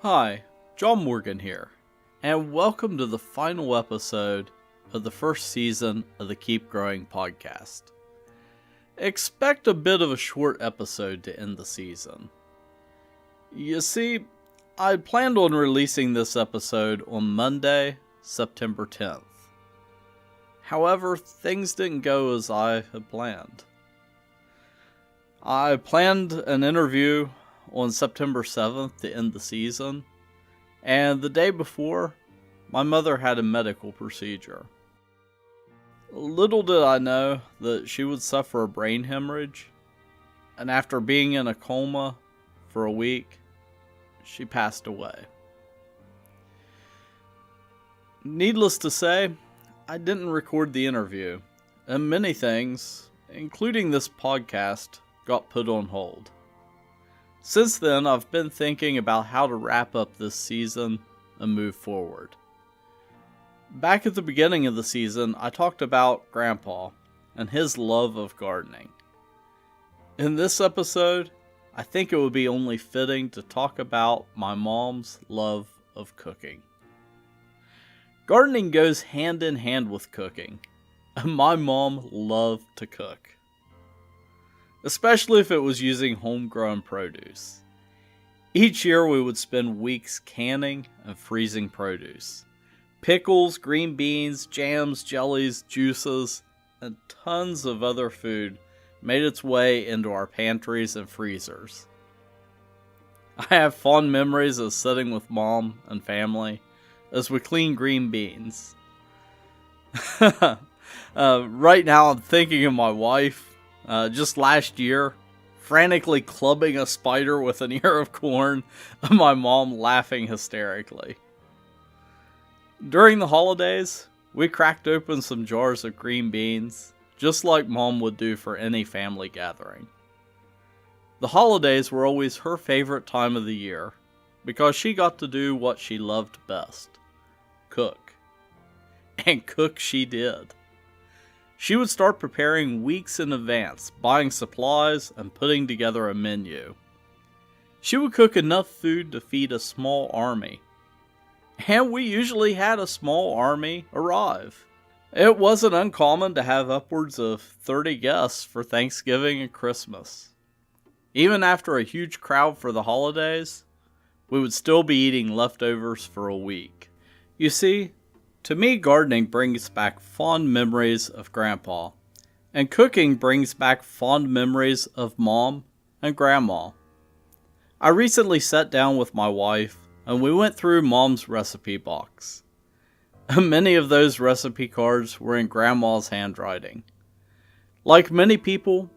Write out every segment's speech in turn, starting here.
Hi, John Morgan here, and welcome to the final episode of the first season of the Keep Growing podcast. Expect a bit of a short episode to end the season. You see, I planned on releasing this episode on Monday, September 10th. However, things didn't go as I had planned. I planned an interview on September 7th to end the season, and the day before, my mother had a medical procedure. Little did I know that she would suffer a brain hemorrhage, and after being in a coma for a week, she passed away. Needless to say, I didn't record the interview, and many things, including this podcast, got put on hold. Since then, I've been thinking about how to wrap up this season and move forward. Back at the beginning of the season, I talked about Grandpa and his love of gardening. In this episode, I think it would be only fitting to talk about my mom's love of cooking. Gardening goes hand in hand with cooking, and my mom loved to cook. Especially if it was using homegrown produce. Each year we would spend weeks canning and freezing produce. Pickles, green beans, jams, jellies, juices, and tons of other food made its way into our pantries and freezers. I have fond memories of sitting with Mom and family as we clean green beans. Right now I'm thinking of my wife, just last year, frantically clubbing a spider with an ear of corn, and my mom laughing hysterically. During the holidays, we cracked open some jars of green beans, just like Mom would do for any family gathering. The holidays were always her favorite time of the year, because she got to do what she loved best: cook. And cook she did. She would start preparing weeks in advance, buying supplies and putting together a menu. She would cook enough food to feed a small army. And we usually had a small army arrive. It wasn't uncommon to have upwards of 30 guests for Thanksgiving and Christmas. Even after a huge crowd for the holidays, we would still be eating leftovers for a week. You see, to me, gardening brings back fond memories of Grandpa, and cooking brings back fond memories of Mom and Grandma. I recently sat down with my wife, and we went through Mom's recipe box. Many of those recipe cards were in Grandma's handwriting. Like many people,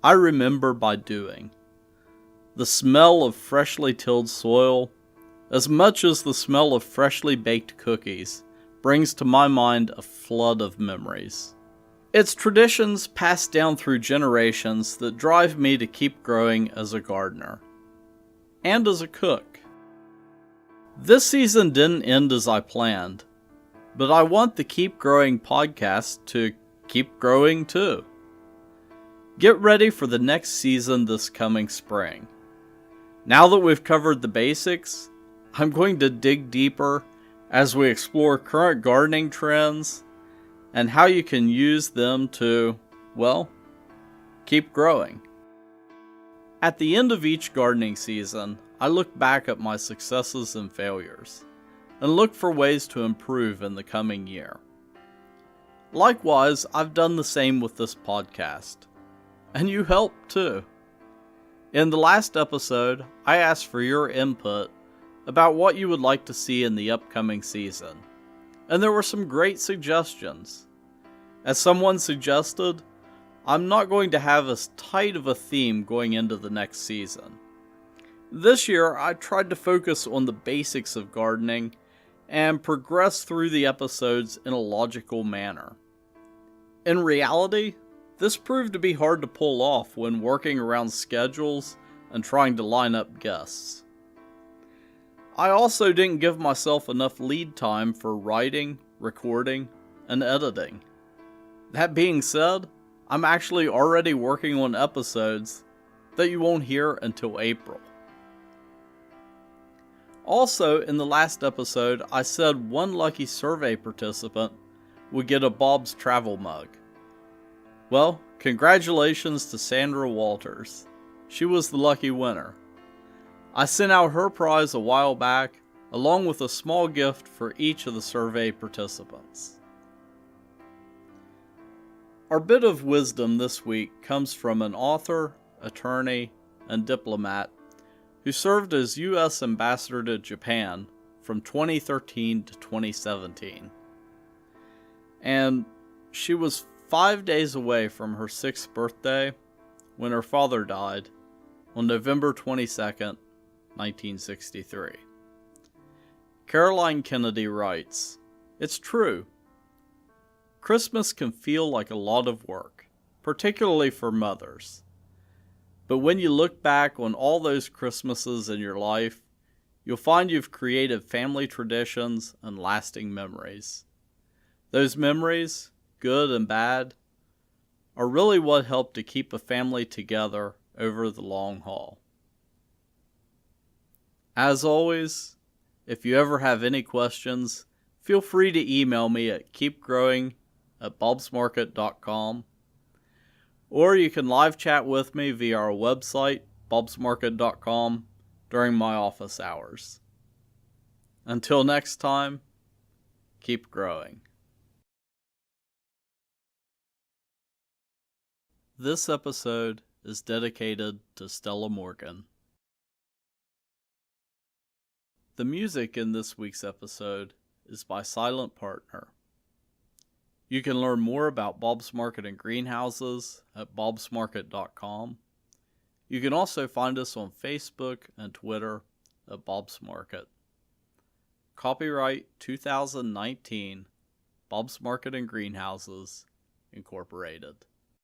I remember by doing. The smell of freshly tilled soil, as much as the smell of freshly baked cookies, brings to my mind a flood of memories. It's traditions passed down through generations that drive me to keep growing as a gardener. And as a cook. This season didn't end as I planned, but I want the Keep Growing podcast to keep growing too. Get ready for the next season this coming spring. Now that we've covered the basics, I'm going to dig deeper as we explore current gardening trends and how you can use them to, well, keep growing. At the end of each gardening season, I look back at my successes and failures and look for ways to improve in the coming year. Likewise, I've done the same with this podcast, and you helped too. In the last episode, I asked for your input about what you would like to see in the upcoming season, and there were some great suggestions. As someone suggested, I'm not going to have as tight of a theme going into the next season. This year, I tried to focus on the basics of gardening and progress through the episodes in a logical manner. In reality, this proved to be hard to pull off when working around schedules and trying to line up guests. I also didn't give myself enough lead time for writing, recording, and editing. That being said, I'm actually already working on episodes that you won't hear until April. Also, in the last episode, I said one lucky survey participant would get a Bob's Travel mug. Well, congratulations to Sandra Walters. She was the lucky winner. I sent out her prize a while back, along with a small gift for each of the survey participants. Our bit of wisdom this week comes from an author, attorney, and diplomat who served as U.S. Ambassador to Japan from 2013 to 2017. And she was 5 days away from her 6th birthday when her father died on November 22nd, 1963. Caroline Kennedy writes, "It's true. Christmas can feel like a lot of work, particularly for mothers. But when you look back on all those Christmases in your life, you'll find you've created family traditions and lasting memories. Those memories, good and bad, are really what help to keep a family together over the long haul." As always, if you ever have any questions, feel free to email me at keepgrowing@bobsmarket.com, or you can live chat with me via our website, bobsmarket.com, during my office hours. Until next time, keep growing. This episode is dedicated to Stella Morgan. The music in this week's episode is by Silent Partner. You can learn more about Bob's Market and greenhouses at bobsmarket.com. You can also find us on Facebook and Twitter at Bob's Market. Copyright 2019, Bob's Market and Greenhouses, Incorporated.